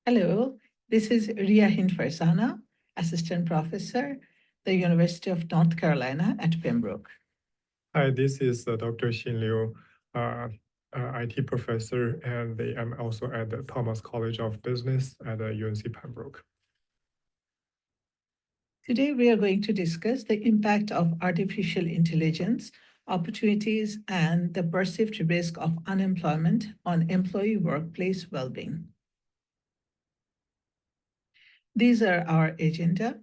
Hello, this is Farzana, Assistant Professor, the University of North Carolina at Pembroke. Hi, this is Dr. Xin Liu, IT professor, and I'm also at the Thomas College of Business at UNC Pembroke. Today, we are going to discuss the impact of artificial intelligence, opportunities, and the perceived risk of unemployment on employee workplace well-being. These are our agenda.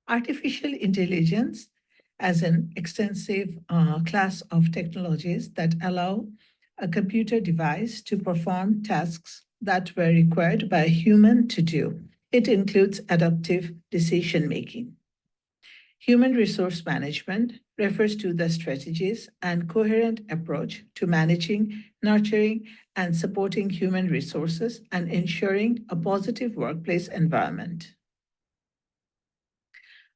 Artificial intelligence as an extensive class of technologies that allow a computer device to perform tasks that were required by a human to do. It includes adaptive decision making. Human resource management refers to the strategies and coherent approach to managing, nurturing, and supporting human resources and ensuring a positive workplace environment.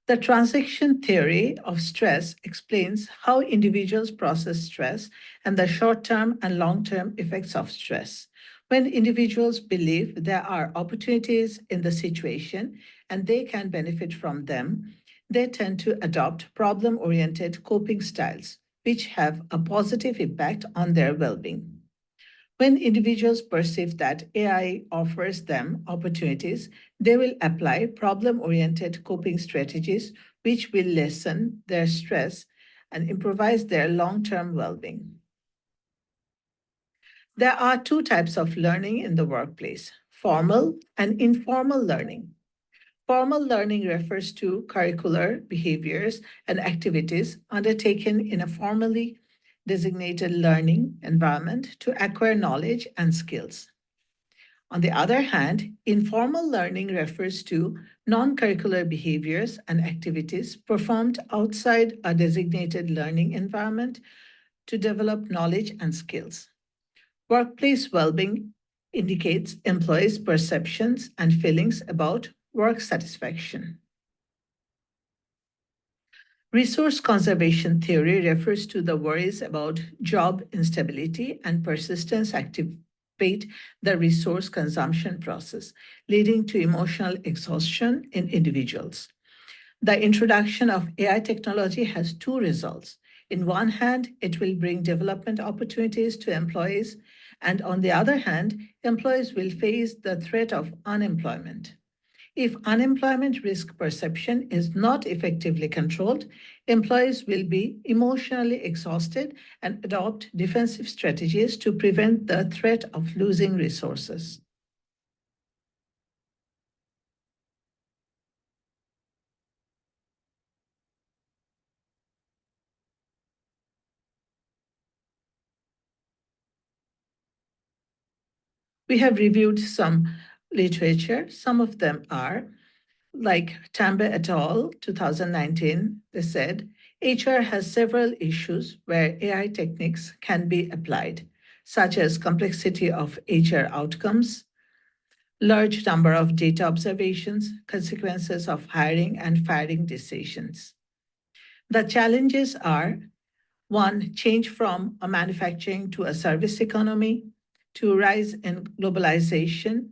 The transaction theory of stress explains how individuals process stress and the short-term and long-term effects of stress. When individuals believe there are opportunities in the situation and they can benefit from them, they tend to adopt problem-oriented coping styles, which have a positive impact on their well-being. When individuals perceive that AI offers them opportunities, they will apply problem oriented coping strategies, which will lessen their stress and improvise their long term well being. There are two types of learning in the workplace: formal and informal learning. Formal learning refers to curricular behaviors and activities undertaken in a formally designated learning environment to acquire knowledge and skills. On the other hand, informal learning refers to non curricular behaviors and activities performed outside a designated learning environment to develop knowledge and skills. Workplace well being indicates employees' perceptions and feelings about work satisfaction. Resource conservation theory refers to the worries about job instability and persistence activate the resource consumption process, leading to emotional exhaustion in individuals. The introduction of AI technology has two results. In one hand, it will bring development opportunities to employees, and on the other hand, employees will face the threat of unemployment. If unemployment risk perception is not effectively controlled, employees will be emotionally exhausted and adopt defensive strategies to prevent the threat of losing resources. We have reviewed some literature. Some of them are like Tambe et al., 2019, they said, HR has several issues where AI techniques can be applied, such as complexity of HR outcomes, large number of data observations, consequences of hiring and firing decisions. The challenges are: one, change from a manufacturing to a service economy; two, rise in globalization;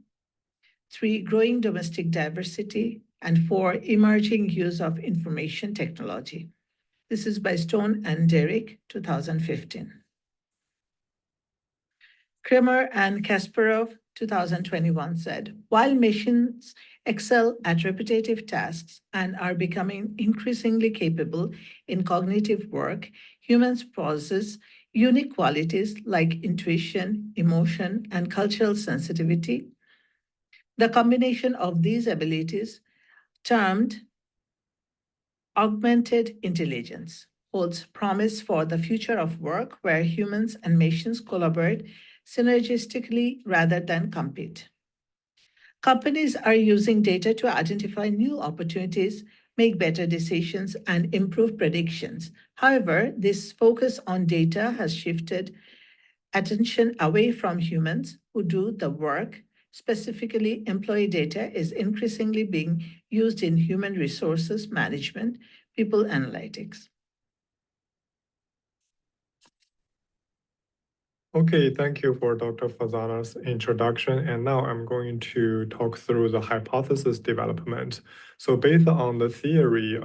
three, growing domestic diversity; and four, emerging use of information technology. This is by Stone and Derrick, 2015. Kramer and Kasparov, 2021 said, while machines excel at repetitive tasks and are becoming increasingly capable in cognitive work, humans possess unique qualities like intuition, emotion, and cultural sensitivity. The combination of these abilities, termed augmented intelligence, holds promise for the future of work where humans and machines collaborate synergistically rather than compete. Companies are using data to identify new opportunities, make better decisions, and improve predictions. However, this focus on data has shifted attention away from humans who do the work. Specifically, employee data is increasingly being used in human resources management, people analytics. Okay, thank you for Dr. Farzana's introduction. And now I'm going to talk through the hypothesis development. So based on the theory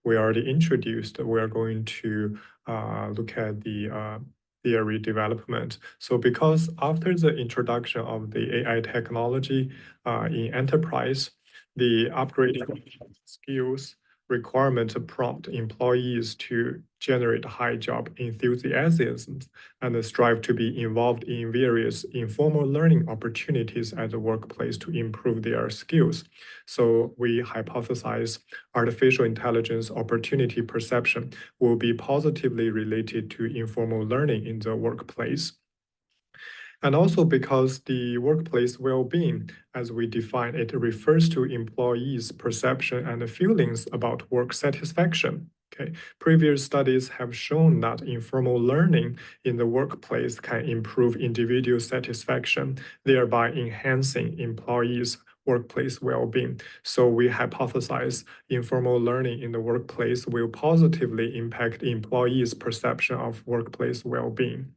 we already introduced, we are going to look at the theory development. So because after the introduction of the AI technology in enterprise, the upgrading skills requirement prompt employees to generate high job enthusiasm and strive to be involved in various informal learning opportunities at the workplace to improve their skills. So we hypothesize artificial intelligence opportunity perception will be positively related to informal learning in the workplace. And also because the workplace well-being, as we define it, refers to employees' perception and feelings about work satisfaction. Okay. Previous studies have shown that informal learning in the workplace can improve individual satisfaction, thereby enhancing employees' workplace well-being. So we hypothesize informal learning in the workplace will positively impact employees' perception of workplace well-being.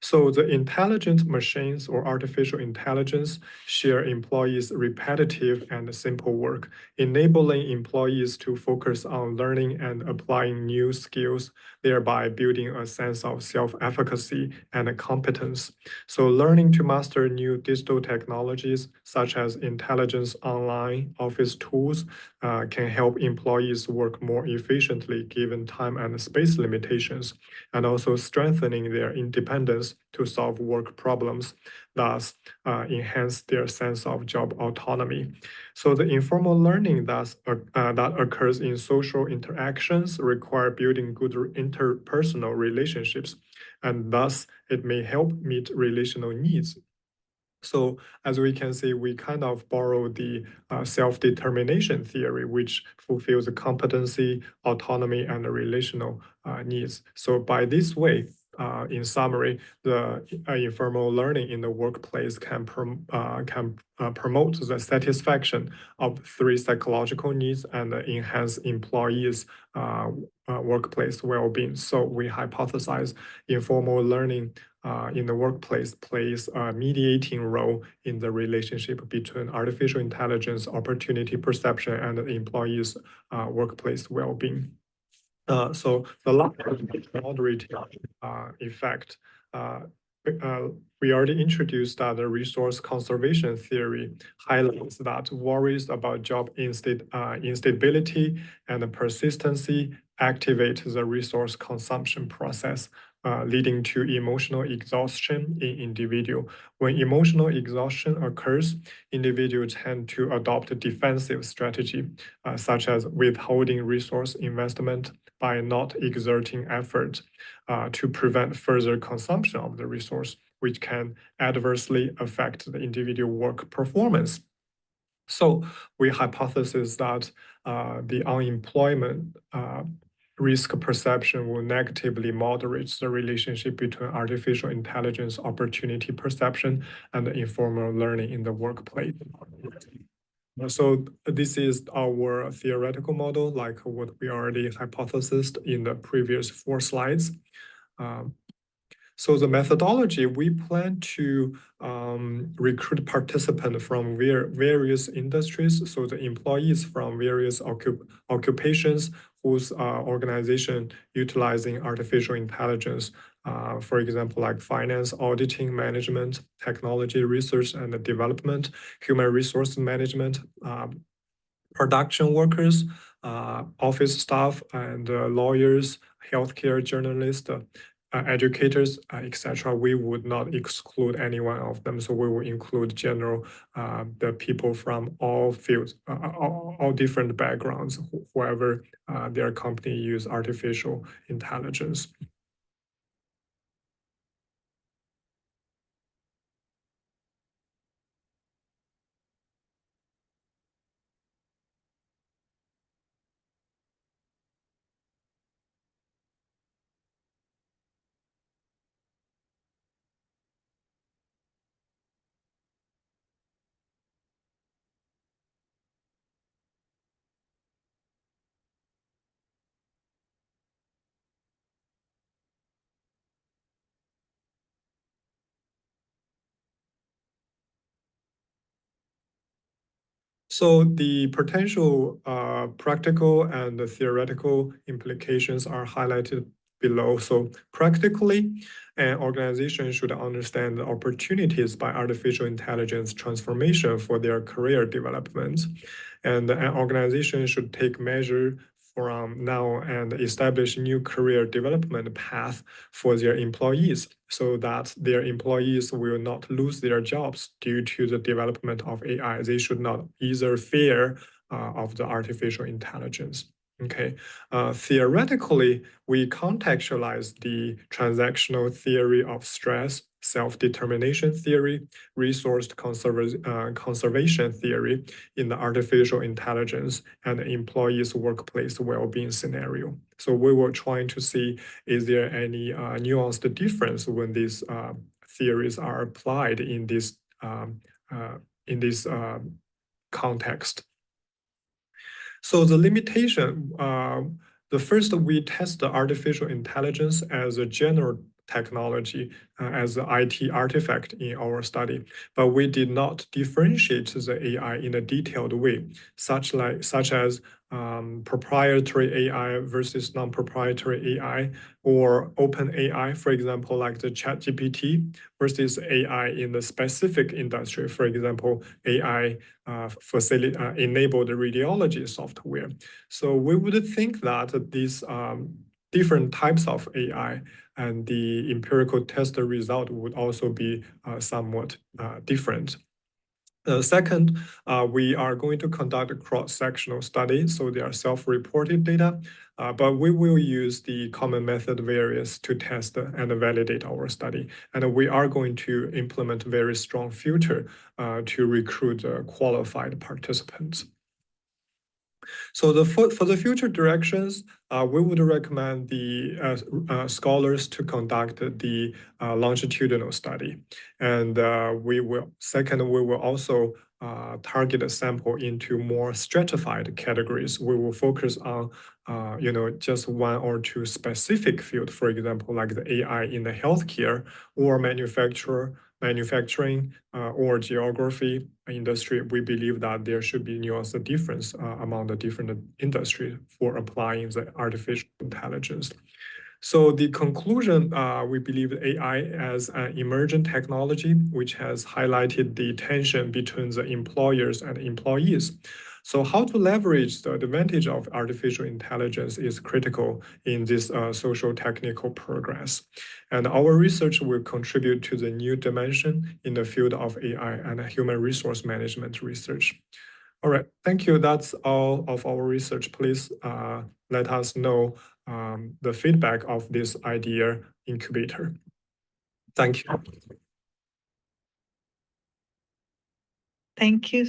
So the intelligent machines or artificial intelligence share employees' repetitive and simple work, enabling employees to focus on learning and applying new skills, thereby building a sense of self-efficacy and competence. So learning to master new digital technologies such as intelligence online office tools can help employees work more efficiently given time and space limitations, and also strengthening their independence to solve work problems, thus enhance their sense of job autonomy. So the informal learning that occurs in social interactions require building good interpersonal relationships, and thus it may help meet relational needs. So as we can see, we kind of borrow the self-determination theory, which fulfills the competency, autonomy, and the relational needs. So by this way, in summary, the informal learning in the workplace can promote the satisfaction of three psychological needs and enhance employees' workplace well-being. So we hypothesize informal learning in the workplace plays a mediating role in the relationship between artificial intelligence, opportunity perception, and the employees' workplace well-being. So the last moderate effect. We already introduced that the resource conservation theory highlights that worries about job instability and persistency activate the resource consumption process, leading to emotional exhaustion in individual. When emotional exhaustion occurs, individuals tend to adopt a defensive strategy, such as withholding resource investment by not exerting effort to prevent further consumption of the resource, which can adversely affect the individual work performance. So we hypothesize that the unemployment risk perception will negatively moderate the relationship between artificial intelligence opportunity perception and informal learning in the workplace. So this is our theoretical model, like what we already hypothesized in the previous 4 slides. So the methodology, we plan to recruit participants from various industries, so the employees from various occupations whose organization utilizing artificial intelligence, for example, like finance, auditing, management, technology, research and development, human resource management, production workers, office staff, and lawyers, healthcare journalists, educators, etc. We would not exclude any one of them. So we will include general, the people from all fields, all different backgrounds, whoever their company use artificial intelligence. So the potential practical and the theoretical implications are highlighted below. So practically, an organization should understand the opportunities by artificial intelligence transformation for their career development. And an organization should take measure from now and establish new career development path for their employees so that their employees will not lose their jobs due to the development of AI. They should not either fear of the artificial intelligence. Okay, theoretically, we contextualize the transactional theory of stress, self-determination theory, resource conservation theory in the artificial intelligence and employees' workplace well-being scenario. So we were trying to see, is there any nuanced difference when these theories are applied in this context? So the limitation, the first we test the artificial intelligence as a general technology, as an IT artifact in our study, but we did not differentiate the AI in a detailed way, such as proprietary AI versus non-proprietary AI, or open AI, for example, like the ChatGPT, versus AI in the specific industry, for example, AI enabled radiology software. So we would think that these different types of AI and the empirical test result would also be somewhat different. Second, we are going to conduct a cross-sectional study, so they are self-reported data, but we will use the common method various to test and validate our study. And we are going to implement very strong filter to recruit qualified participants. So for the future directions, we would recommend the scholars to conduct the longitudinal study. And we will also target a sample into more stratified categories. We will focus on just one or two specific fields, for example, like the AI in the healthcare or manufacturing or geography industry. We believe that there should be nuanced difference among the different industries for applying the artificial intelligence. So the conclusion, we believe AI as an emergent technology, which has highlighted the tension between the employers and employees. So how to leverage the advantage of artificial intelligence is critical in this social technical progress. And our research will contribute to the new dimension in the field of AI and human resource management research. All right, thank you. That's all of our research. Please let us know the feedback of this idea incubator. Thank you. Thank you.